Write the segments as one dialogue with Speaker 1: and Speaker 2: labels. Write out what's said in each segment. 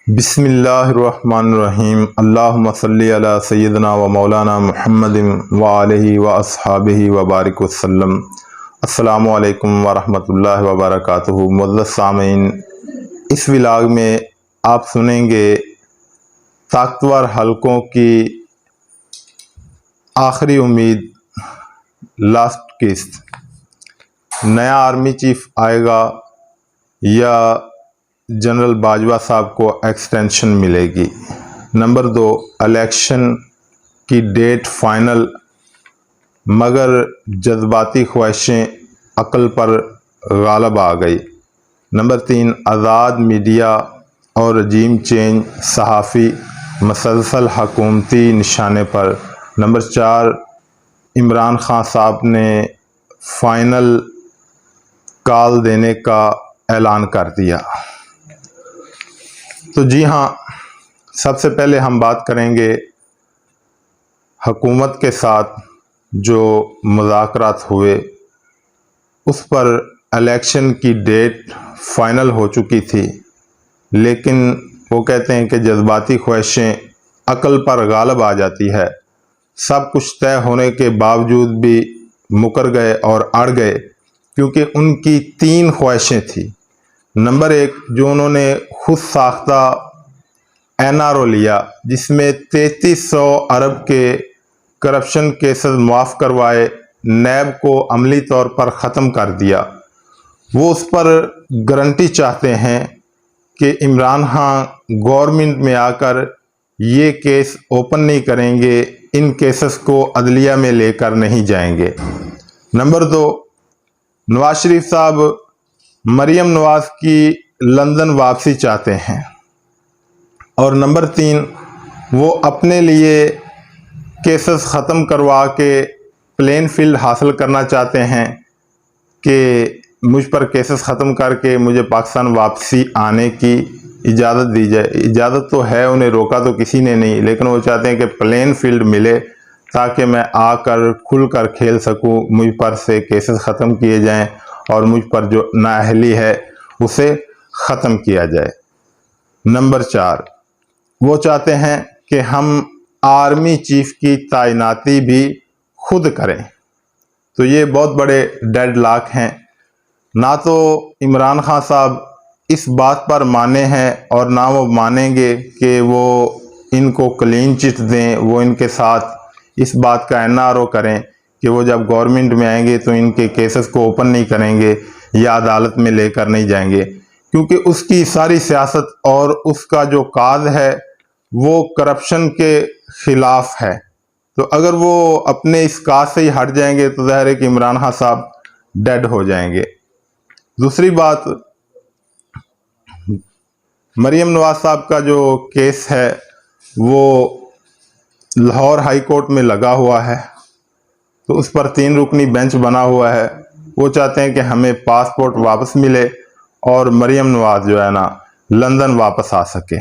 Speaker 1: बिस्मिल्लाहिर्रहमानिर्रहीम। अल्लाहुम्मा सल्ली अला सय्यिदना व मौलाना मुहम्मदिन व आलिहि व अस्हाबिहि व बारिक वसल्लम। अस्सलामु अलैकुम व रहमतुल्लाहि व बरकातुहू। मुअज़्ज़ज़ सामीन, इस व्लॉग में आप सुनेंगे ताकतवर हलकों की आखिरी उम्मीद, लास्ट किस्त। नया आर्मी चीफ आएगा या जनरल बाजवा साहब को एक्सटेंशन मिलेगी। नंबर 2, इलेक्शन की डेट फाइनल, मगर जज्बाती ख्वाहिशें अक्ल पर गालब आ गई। नंबर 3, आज़ाद मीडिया और रजीम चेंज, सहाफ़ी मसलसल हकूमती निशाने पर। नंबर 4, इमरान खान साहब ने फाइनल कॉल देने का ऐलान कर दिया। तो जी हाँ, सबसे पहले हम बात करेंगे हुकूमत के साथ जो मुज़ाकरात हुए, उस पर इलेक्शन की डेट फाइनल हो चुकी थी, लेकिन वो कहते हैं कि जज्बाती ख्वाहिशें अक्ल पर गालब आ जाती है। सब कुछ तय होने के बावजूद भी मुकर गए और अड़ गए, क्योंकि उनकी 3 ख्वाहिशें थी। नंबर 1, जो उन्होंने खुद साख्ता NRO लिया, जिसमें 3300 अरब के करप्शन केसेस मुआफ़ करवाए, नैब को अमली तौर पर ख़त्म कर दिया। वो उस पर गारंटी चाहते हैं कि इमरान खान गवर्नमेंट में आकर ये केस ओपन नहीं करेंगे, इन केसेस को अदलिया में लेकर नहीं जाएंगे। नंबर 2, नवाज शरीफ साहब मरियम नवाज की लंदन वापसी चाहते हैं। और नंबर 3, वो अपने लिए केसेस ख़त्म करवा के प्लेन फील्ड हासिल करना चाहते हैं कि मुझ पर केसेस ख़त्म करके मुझे पाकिस्तान वापसी आने की इजाज़त दी जाए। इजाज़त तो है, उन्हें रोका तो किसी ने नहीं, लेकिन वो चाहते हैं कि प्लेन फील्ड मिले ताकि मैं आकर खुलकर खेल सकूं, मुझ पर से केसेस ख़त्म किए जाएं और मुझ पर जो नाअहली है उसे ख़त्म किया जाए। नंबर 4, वो चाहते हैं कि हम आर्मी चीफ की तैनाती भी खुद करें। तो ये बहुत बड़े डेडलॉक हैं। ना तो इमरान खान साहब इस बात पर माने हैं और ना वो मानेंगे कि वो इनको क्लीन चिट दें, वो इनके साथ इस बात का NRO करें कि वो जब गवर्नमेंट में आएंगे तो इनके केसेस को ओपन नहीं करेंगे या अदालत में लेकर नहीं जाएंगे, क्योंकि उसकी सारी सियासत और उसका जो काज है वो करप्शन के खिलाफ है। तो अगर वो अपने इस काज से ही हट जाएंगे तो ज़ाहिर है कि इमरान खान साहब डेड हो जाएंगे। दूसरी बात, मरियम नवाज साहब का जो केस है वो लाहौर हाई कोर्ट में लगा हुआ है, तो उस पर 3 रुकनी बेंच बना हुआ है। वो चाहते हैं कि हमें पासपोर्ट वापस मिले और मरियम नवाज जो है ना लंदन वापस आ सके।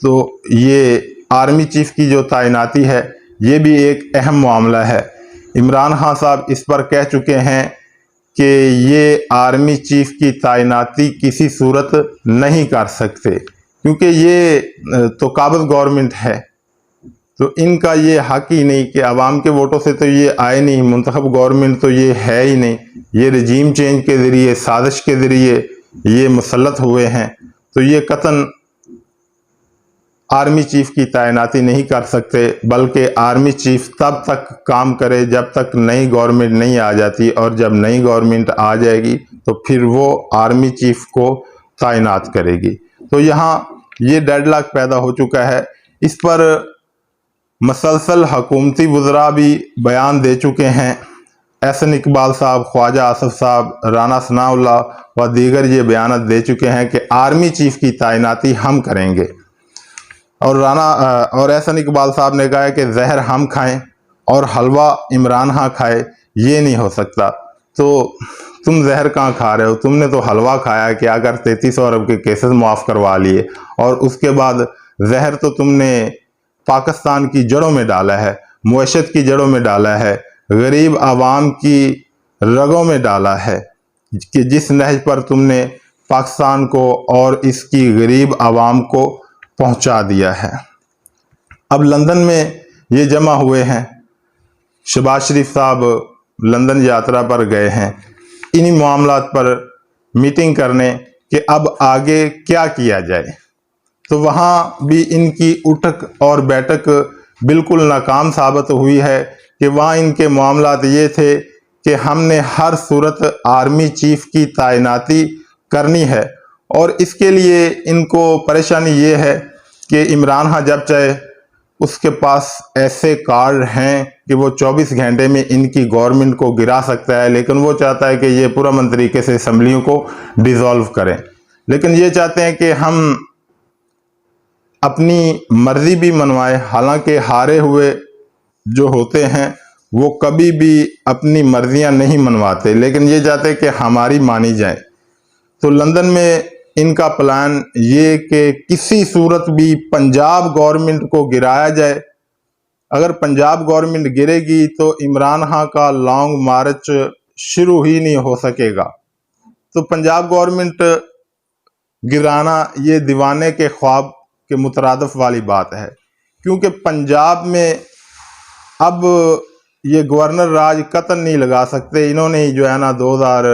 Speaker 1: तो ये आर्मी चीफ की जो तैनाती है ये भी एक अहम मामला है। इमरान खान साहब इस पर कह चुके हैं कि ये आर्मी चीफ की तैनाती किसी सूरत नहीं कर सकते, क्योंकि ये तो काबिज गवर्नमेंट है, तो इनका ये हक ही नहीं कि अवाम के वोटों से तो ये आए नहीं, मुंतखब गवर्नमेंट तो ये है ही नहीं, ये रजीम चेंज के ज़रिए, साजिश के ज़रिए ये मुसल्लत हुए हैं। तो ये कतन आर्मी चीफ की तैनाती नहीं कर सकते, बल्कि आर्मी चीफ तब तक काम करे जब तक नई गवर्नमेंट नहीं आ जाती, और जब नई गवर्नमेंट आ जाएगी तो फिर वो आर्मी चीफ को तैनात करेगी। तो यहाँ ये डेडलॉक पैदा हो चुका है। इस पर मसलसल हुकूमती वज़रा भी बयान दे चुके हैं। एहसन इकबाल साहब, ख्वाजा आसिफ साहब, राना सनाउल्लाह व दीगर ये बयान दे चुके हैं कि आर्मी चीफ की तैनाती हम करेंगे। और एहसन इकबाल साहब ने कहा है कि जहर हम खाएं और हलवा इमरान खान खाए, ये नहीं हो सकता। तो तुम जहर कहाँ खा रहे हो? तुमने तो हलवा खाया कि अगर 3300 अरब के केसेस मुआफ़ करवा लिए, और उसके बाद जहर तो तुमने पाकिस्तान की जड़ों में डाला है, मुआशरत की जड़ों में डाला है, गरीब आवाम की रगों में डाला है, कि जिस नहज पर तुमने पाकिस्तान को और इसकी गरीब आवाम को पहुंचा दिया है। अब लंदन में ये जमा हुए हैं, शहबाज शरीफ साहब लंदन यात्रा पर गए हैं इन्हीं मामलात पर मीटिंग करने कि अब आगे क्या किया जाए। तो वहाँ भी इनकी उठक और बैठक बिल्कुल नाकाम साबित हुई है कि वहाँ इनके मामलात ये थे कि हमने हर सूरत आर्मी चीफ की तैनाती करनी है, और इसके लिए इनको परेशानी ये है कि इमरान खान जब चाहे उसके पास ऐसे कार्ड हैं कि वो 24 घंटे में इनकी गवर्नमेंट को गिरा सकता है, लेकिन वो चाहता है कि ये पुरअमन तरीके से असम्बलियों को डिसॉल्व करें। लेकिन ये चाहते हैं कि हम अपनी मर्जी भी मनवाएं, हालांकि हारे हुए जो होते हैं वो कभी भी अपनी मर्जियां नहीं मनवाते, लेकिन ये चाहते हैं कि हमारी मानी जाए। तो लंदन में इनका प्लान ये कि किसी सूरत भी पंजाब गवर्नमेंट को गिराया जाए। अगर पंजाब गवर्नमेंट गिरेगी तो इमरान खान का लॉन्ग मार्च शुरू ही नहीं हो सकेगा। तो पंजाब गवर्नमेंट गिराना ये दीवाने के ख्वाब के मुतरादिफ वाली बात है, क्योंकि पंजाब में अब ये गवर्नर राज कतन नहीं लगा सकते। इन्होंने जो है ना 2000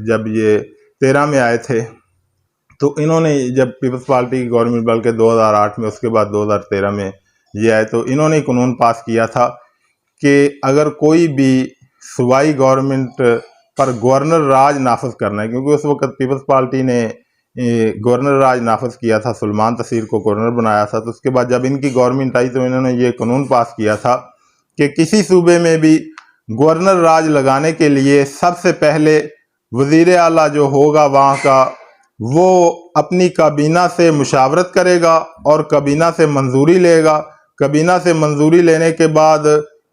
Speaker 1: जब ये 13 में आए थे तो इन्होंने, जब पीपल्स पार्टी की गवर्नमेंट बल्कि 2008 में, उसके बाद 2013 में ये आए, तो इन्होंने कानून पास किया था कि अगर कोई भी सूबाई गवर्नमेंट पर गवर्नर राज नाफज करना है, क्योंकि उस वक्त पीपल्स पार्टी ने गवर्नर राज नाफज किया था, सुलेमान तसीर को गवर्नर बनाया था। तो उसके बाद जब इनकी गवर्नमेंट आई तो इन्होंने ये कानून पास किया था कि किसी सूबे में भी गवर्नर राज लगाने के लिए सबसे पहले वजीर आला जो होगा वहाँ का, वो अपनी काबीना से मुशावरत करेगा और काबीना से मंजूरी लेगा। काबीना से मंजूरी लेने के बाद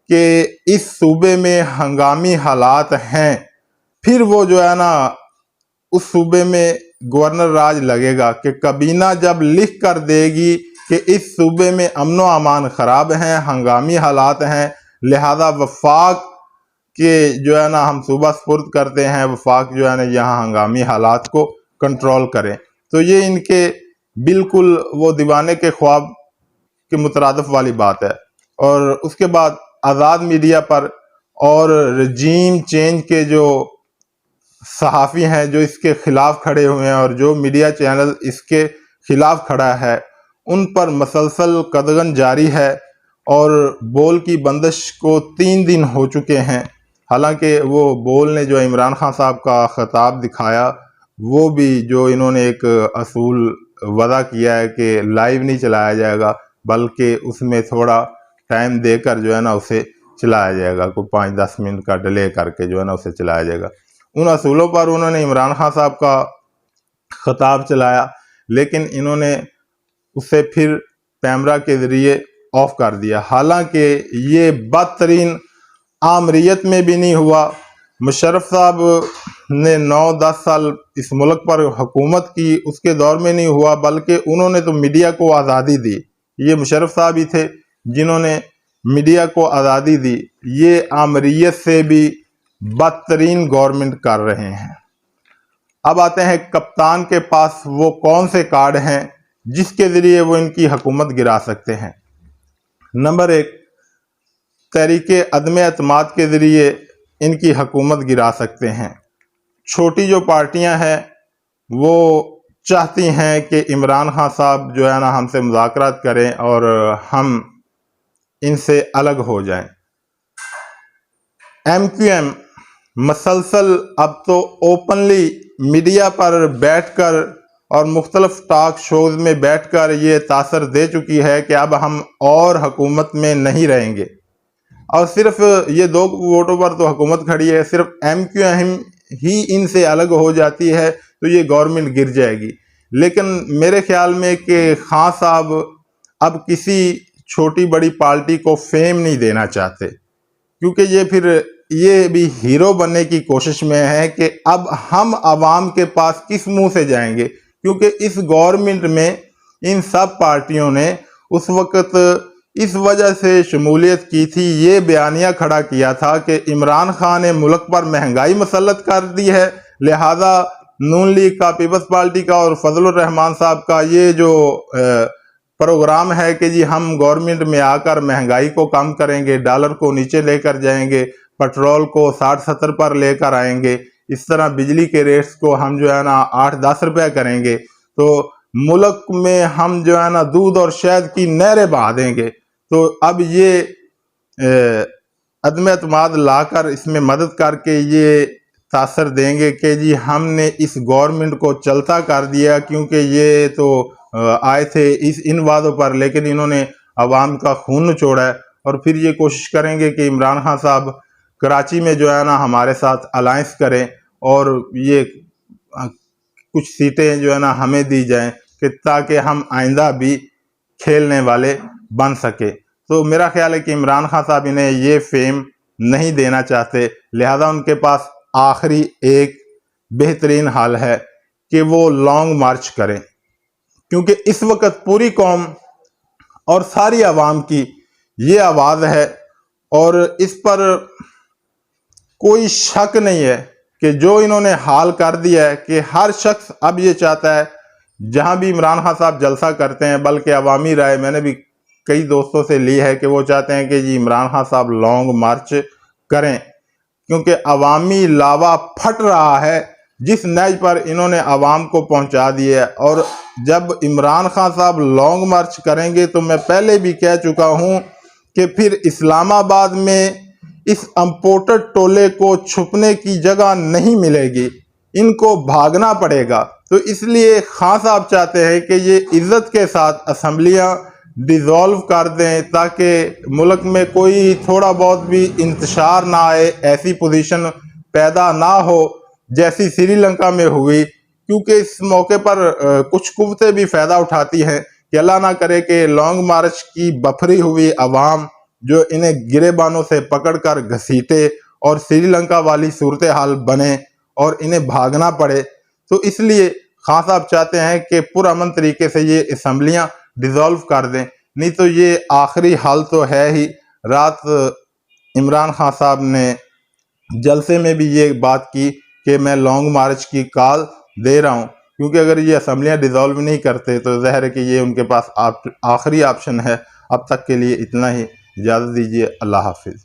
Speaker 1: कि इस सूबे में हंगामी हालात हैं, फिर वो जो है ना उस सूबे में गवर्नर राज लगेगा कि काबीना जब लिख कर देगी कि इस सूबे में अमनो अमान ख़राब हैं, हंगामी हालात हैं, लिहाजा वफाक के जो है ना हम सूबा स्पुर्द करते हैं, वफाक जो है ना यहाँ हंगामी हालात को कंट्रोल करें। तो ये इनके बिल्कुल वो दीवाने के ख्वाब के मुतरादिफ वाली बात है। और उसके बाद आज़ाद मीडिया पर और रजीम चेंज के जो सहाफ़ी हैं जो इसके ख़िलाफ़ खड़े हुए हैं और जो मीडिया चैनल इसके ख़िलाफ़ खड़ा है, उन पर मसलसल कदगन जारी है और बोल की बंदिश को 3 दिन हो चुके हैं। हालांकि वो बोल ने जो इमरान खान साहब का ख़िताब दिखाया, वो भी जो इन्होंने एक असूल वदा किया है कि लाइव नहीं चलाया जाएगा, बल्कि उसमें थोड़ा टाइम देकर जो है ना उसे चलाया जाएगा, कोई 5-10 मिनट का डिले करके जो है ना उसे चलाया जाएगा। उन असूलों पर उन्होंने इमरान खान साहब का ख़िताब चलाया, लेकिन इन्होंने उसे फिर कैमरा के ज़रिए ऑफ कर दिया। हालांकि ये बदतरीन आमरीत में भी नहीं हुआ। मुशर्रफ साहब ने 9-10 साल इस मुल्क पर हुकूमत की, उसके दौर में नहीं हुआ, बल्कि उन्होंने तो मीडिया को आज़ादी दी। ये मुशर्रफ साहब ही थे जिन्होंने मीडिया को आज़ादी दी। ये आमरीत से भी बदतरीन गवर्नमेंट कर रहे हैं। अब आते हैं कप्तान के पास वो कौन से कार्ड हैं जिसके ज़रिए वो इनकी हुकूमत गिरा सकते हैं। नंबर 1, तहरीके अदम एतमाद के ज़रिए इनकी हुकूमत गिरा सकते हैं। छोटी जो पार्टियां हैं वो चाहती हैं कि इमरान खान साहब जो है ना हमसे मुज़ाकरात करें और हम इनसे अलग हो जाएं। MQM मसलसल अब तो ओपनली मीडिया पर बैठकर और मुख्तलिफ टॉक शोज़ में बैठकर ये तासर दे चुकी है कि अब हम और हुकूमत में नहीं रहेंगे, और सिर्फ ये 2 वोटों पर तो हुकूमत खड़ी है। सिर्फ MQM ही इनसे अलग हो जाती है तो ये गवर्नमेंट गिर जाएगी। लेकिन मेरे ख्याल में कि खान साहब अब किसी छोटी बड़ी पार्टी को फेम नहीं देना चाहते, क्योंकि ये फिर ये भी हीरो बनने की कोशिश में है कि अब हम आवाम के पास किस मुंह से जाएंगे, क्योंकि इस गवर्नमेंट में इन सब पार्टियों ने उस वक्त इस वजह से शमूलियत की थी, ये बयानिया खड़ा किया था कि इमरान खान ने मुल्क पर महंगाई मसलत कर दी है, लिहाजा नून लीग का, पीपल्स पार्टी का और फजलुर रहमान साहब का ये जो प्रोग्राम है कि जी हम गवर्नमेंट में आकर महंगाई को कम करेंगे, डॉलर को नीचे लेकर जाएंगे, पेट्रोल को 60-70 पर लेकर आएंगे, इस तरह बिजली के रेट्स को हम जो है ना 8-10 रुपये करेंगे, तो मुल्क में हम जो है ना दूध और शहद की नहरें बहा देंगे। तो अब ये अदम एतमाद लाकर इसमें मदद करके ये तासर देंगे कि जी हमने इस गवर्नमेंट को चलता कर दिया, क्योंकि ये तो आए थे इन वादों पर, लेकिन इन्होंने अवाम का खून निचोड़ा है। और फिर ये कोशिश करेंगे कि इमरान खान साहब कराची में जो है ना हमारे साथ अलायंस करें और ये कुछ सीटें जो है ना हमें दी जाएं कि ताकि हम आइंदा भी खेलने वाले बन सके। तो मेरा ख्याल है कि इमरान खान साहब इन्हें ये फेम नहीं देना चाहते, लिहाजा उनके पास आखिरी एक बेहतरीन हल है कि वो लॉन्ग मार्च करें, क्योंकि इस वक्त पूरी कौम और सारी आवाम की ये आवाज़ है और इस पर कोई शक नहीं है कि जो इन्होंने हाल कर दिया है कि हर शख्स अब ये चाहता है, जहां भी इमरान खान साहब जलसा करते हैं, बल्कि अवामी राय मैंने भी कई दोस्तों से ली है कि वो चाहते हैं कि जी इमरान खान साहब लॉन्ग मार्च करें, क्योंकि अवामी लावा फट रहा है जिस नज पर इन्होंने अवाम को पहुंचा दिया है। और जब इमरान खान साहब लॉन्ग मार्च करेंगे तो मैं पहले भी कह चुका हूं कि फिर इस्लामाबाद में इस इम्पोर्टेड टोले को छुपने की जगह नहीं मिलेगी, इनको भागना पड़ेगा। तो इसलिए खान साहब चाहते हैं कि ये इज्जत के साथ असम्बलियाँ डिज़ोल्व कर दें, ताकि मुल्क में कोई थोड़ा बहुत भी इंतशार ना आए, ऐसी पोजीशन पैदा ना हो जैसी श्रीलंका में हुई। क्योंकि इस मौके पर कुछ कुव्वतें भी फ़ायदा उठाती हैं कि अल्लाह ना करे कि लॉन्ग मार्च की बफरी हुई अवाम जो इन्हें गिरेबानों से पकड़कर घसीटे और श्रीलंका वाली सूरत हाल बने और इन्हें भागना पड़े। तो इसलिए खान साहब चाहते हैं कि पुरअमन तरीके से ये असम्बलियाँ डिज़ोल्व कर दें, नहीं तो ये आखिरी हाल तो है ही। रात इमरान खान साहब ने जलसे में भी ये बात की कि मैं लॉन्ग मार्च की कॉल दे रहा हूँ, क्योंकि अगर ये असम्बलियाँ डिज़ोल्व नहीं करते तो ज़ाहिर है कि ये उनके पास आखिरी ऑप्शन है। अब तक के लिए इतना ही, इजाज़त दीजिए, अल्लाह हाफिज़।